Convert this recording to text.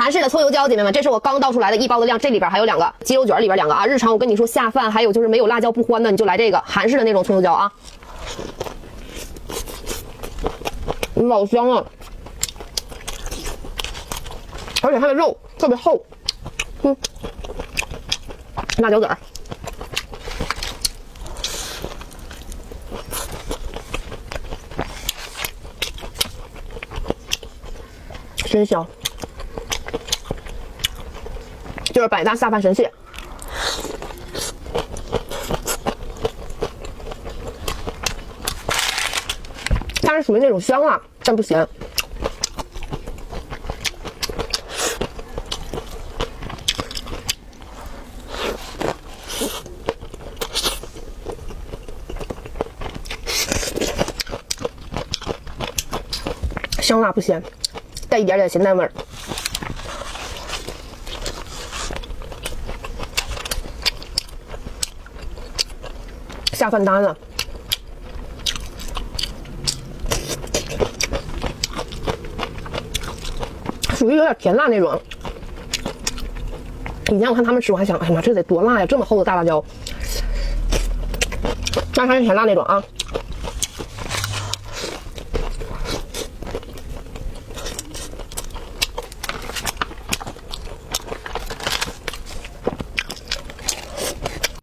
韩式的葱油椒，姐妹们，这是我刚倒出来的一包的量，这里边还有2个鸡肉卷，里边2个啊。日常我跟你说下饭，还有就是没有辣椒不欢的，你就来这个韩式的那种葱油椒啊，老香了，而且它的肉特别厚，辣椒籽儿。真香，就是百搭下饭神器。它是属于那种香辣但不咸。香辣不咸，带一点点咸淡味儿。下饭搭呢，属于有点甜辣那种。以前我看他们吃，我还想，哎呀妈，这得多辣呀！这么厚的大辣椒，但是它是甜辣那种啊。